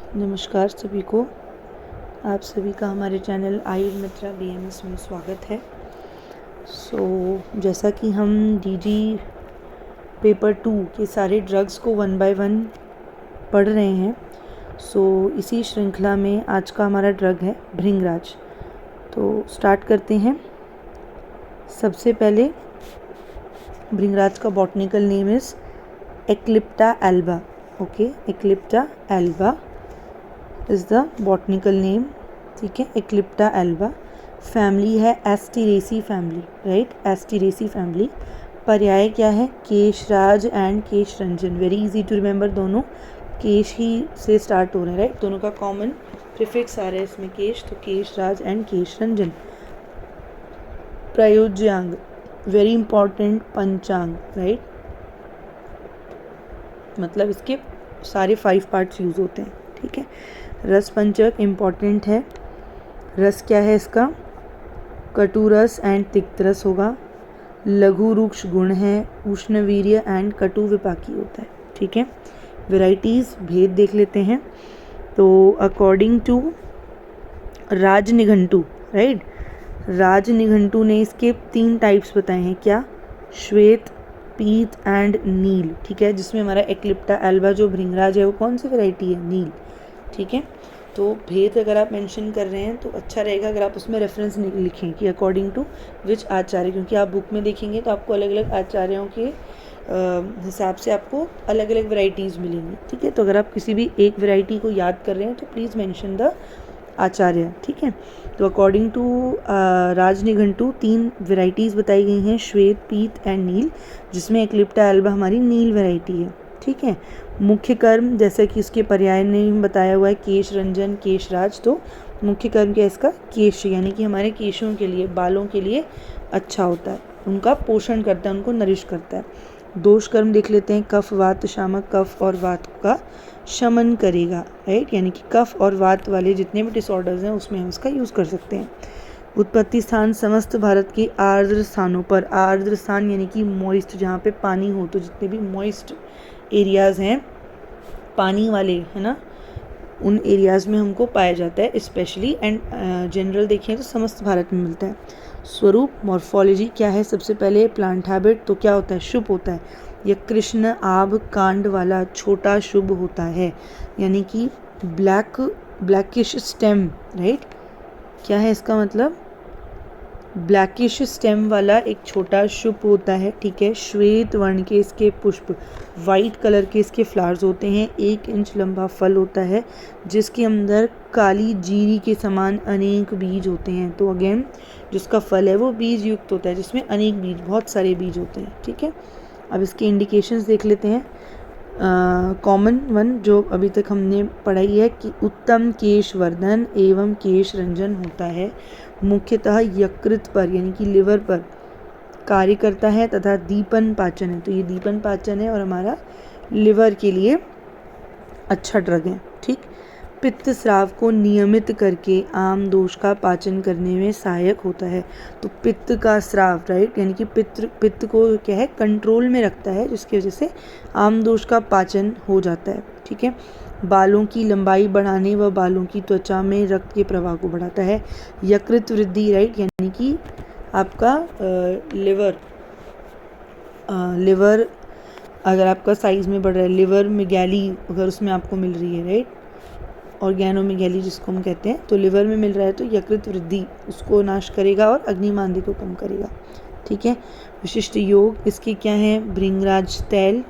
नमस्कार सभी को। आप सभी का हमारे चैनल आयुर मित्रा BMS में स्वागत है। जैसा कि हम DG पेपर 2 के सारे ड्रग्स को 1 बाय 1 पढ़ रहे हैं, इसी श्रृंखला में आज का हमारा ड्रग है भृंगराज। तो स्टार्ट करते हैं। सबसे पहले भृंगराज का botanical name is Eclipta alba. Okay, Eclipta alba is the botanical name. ठीक है, एक्लिप्टा एल्बा। फैमिली है Asteraceae family, right, Asteraceae family. पर्याय क्या है? केशराज एंड केशरंजन। वेरी इजी टू रिमेंबर, दोनों केश ही से स्टार्ट हो रहे हैं, राइट। दोनों का कॉमन प्रीफिक्स आ रहा है इसमें केश, तो केशराज एंड केशरंजन। प्रयोज्यांग, वेरी इंपॉर्टेंट, पंचांग, राइट, मतलब इसके सारे 5 पार्ट्स यूज़ होते हैं। ठीक है, रस पंचक इम्पॉर्टेंट है। रस क्या है इसका? कटु रस एंड तिक्त रस होगा। लघु रुक्ष गुण है, उष्णवीर्य एंड कटु विपाकी होता है। ठीक है, वेराइटीज़ भेद देख लेते हैं। तो अकॉर्डिंग टू राजनिघंटु, राइट, राजनिघंटु ने इसके 3 टाइप्स बताए हैं। क्या? श्वेत, पीत एंड नील। ठीक है, जिसमें हमारा एक्लिप्टा एल्बा जो भृंगराज है वो कौन सी वैरायटी है? नील। ठीक है, तो भेद अगर आप मेंशन कर रहे हैं तो अच्छा रहेगा अगर आप उसमें रेफरेंस लिखें कि अकॉर्डिंग टू विच आचार्य, क्योंकि आप बुक में देखेंगे तो आपको अलग अलग आचार्यों के हिसाब से आपको अलग अलग वैरायटीज़ मिलेंगी। ठीक है, तो अगर आप किसी भी एक वैरायटी को याद कर रहे हैं तो प्लीज़ मेंशन द आचार्य। ठीक है, तो अकॉर्डिंग टू राजनिघंटु 3 वैरायटीज़ बताई गई हैं, श्वेत, पीत एंड नील, जिसमें एक्लिप्टा एल्बा हमारी नील वैरायटी है। ठीक है, मुख्य कर्म जैसे कि इसके पर्याय ने बताया हुआ है केश रंजन, केशराज, तो मुख्य कर्म क्या है इसका? केश, यानी कि हमारे केशों के लिए, बालों के लिए अच्छा होता है, उनका पोषण करता है, उनको नरिश करता है। दोष कर्म देख लेते हैं। कफ, वात, शामक, कफ और वात का शमन करेगा, राइट, यानी कि कफ और वात वाले जितने भी डिसऑर्डर्स हैं उसमें हम इसका यूज़ कर सकते हैं। उत्पत्ति स्थान समस्त भारत के आर्द्र स्थानों पर। आर्द्र स्थान यानी कि मॉइस्ट, जहाँ पे पानी हो, तो जितने भी मॉइस्ट एरियाज़ हैं, पानी वाले, है ना, उन एरियाज़ में हमको पाया जाता है स्पेशली। एंड जनरल देखें तो समस्त भारत में मिलता है। स्वरूप, मॉर्फोलॉजी क्या है? सबसे पहले प्लांट हैबिट, तो क्या होता है? शुभ होता है। यह कृष्ण आभ कांड वाला छोटा शुभ होता है, यानी कि ब्लैकिश स्टेम, राइट, क्या है इसका मतलब? ब्लैकिश स्टेम वाला एक छोटा शुभ होता है। ठीक है, श्वेत वर्ण के इसके पुष्प, वाइट कलर के इसके फ्लावर्स होते हैं। 1 इंच लंबा फल होता है जिसके अंदर काली जीरी के समान अनेक बीज होते हैं। तो अगेन जिसका फल है वो बीज युक्त होता है, जिसमें अनेक बीज, बहुत सारे बीज होते हैं। ठीक है, अब इसके इंडिकेशंस देख लेते हैं। कॉमन वन जो अभी तक हमने पढ़ाई है कि उत्तम केश वर्धन एवं केश रंजन होता है, मुख्यतः यकृत पर यानी कि लिवर पर कार्य करता है, तथा दीपन पाचन है, तो ये दीपन पाचन है और हमारा लिवर के लिए अच्छा ड्रग है। ठीक, पित्त स्राव को नियमित करके आम दोष का पाचन करने में सहायक होता है। तो पित्त का स्राव, राइट, यानी कि पित्त को क्या है? कंट्रोल में रखता है, जिसकी वजह से आम दोष का पाचन हो जाता है। ठीक है, बालों की लंबाई बढ़ाने व बालों की त्वचा में रक्त के प्रवाह को बढ़ाता है। यकृत वृद्धि, राइट, यानी कि आपका लिवर अगर आपका साइज़ में बढ़ रहा है, लिवर मेगैली अगर उसमें आपको मिल रही है, राइट, ऑर्गेनोमेगैली जिसको हम कहते हैं, तो लिवर में मिल रहा है तो यकृत वृद्धि उसको नाश करेगा और अग्निमांद्य को कम करेगा। ठीक है, विशिष्ट योग इसके क्या है? भृंगराज तैल,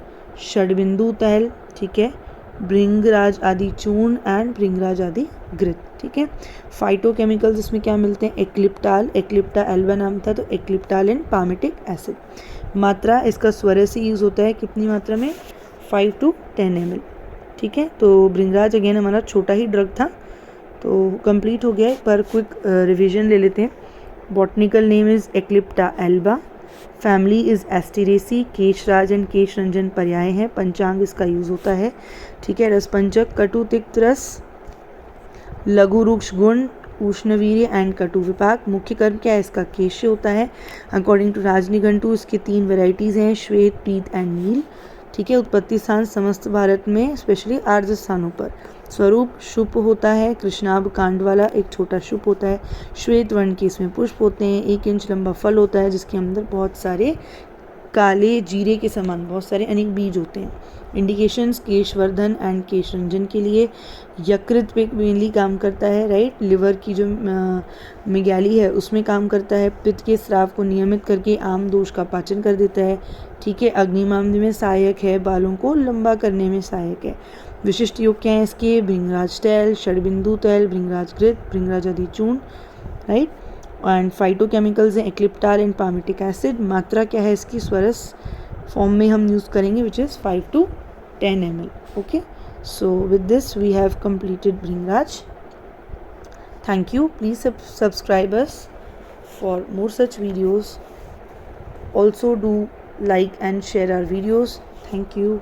षडबिंदु तैल, ठीक है, भृंगराज आदि चूर्ण एंड भृंगराज आदि घृत। ठीक है, फाइटोकेमिकल्स इसमें क्या मिलते हैं? एक्लिप्टाल, एक्लिप्टा एल्बा नाम था, तो एक्लिप्टाल एंड पामेटिक एसिड। मात्रा इसका स्वरय से यूज़ होता है, कितनी मात्रा में? 5 to 10 ml। ठीक है, तो भृंगराज अगेन हमारा छोटा ही ड्रग था, तो कंप्लीट हो गया है, पर क्विक रिवीजन ले लेते हैं। Botanical name is Eclipta alba, family is Asteraceae, केशराज एंड केशरंजन पर्याय हैं, पंचांग इसका यूज़ होता है। ठीक है, रस पंचक, कटु तिक्त रस, लघु रुक्ष गुण, उष्णवीर्य एंड कटु विपाक। मुख्य कर्म क्या है इसका? केश होता है। अकॉर्डिंग टू राजनिघंटु इसके 3 वेराइटीज़ हैं, श्वेत, पीत एंड नील। ठीक है, उत्पत्ति स्थान समस्त भारत में, स्पेशली आर्द्र स्थानों पर। स्वरूप शुप होता है, कृष्णाभ कांड वाला एक छोटा शुप होता है। श्वेत वर्ण के इसमें पुष्प होते हैं, 1 इंच लंबा फल होता है जिसके अंदर बहुत सारे काले जीरे के समान बहुत सारे अनेक बीज होते हैं। इंडिकेशंस केशवर्धन एंड केशरंजन के लिए यकृत पे मेनली काम करता है, राइट। लिवर की जो मिगैली है उसमें काम करता है। पित्त के स्राव को नियमित करके आम दोष का पाचन कर देता है, ठीक है। अग्निमांद्य में सहायक है, बालों को लंबा करने में सहायक है। विशिष्ट योग क्या है इसके? भृंगराज तैल, षडबिंदु तैल, भृंगराज घृत, भृंगराज आदि चूर्ण, राइट। एंड फाइटोकेमिकल्स हैं एक्लिप्टाल एंड पामिटिक एसिड। मात्रा क्या है इसकी? स्वरस फॉर्म में हम यूज़ करेंगे which is 5 to 10 ml. Okay, so with this we have completed bhringraj. Thank you. Please subscribe us for more such videos. Also do like and share our videos. Thank you.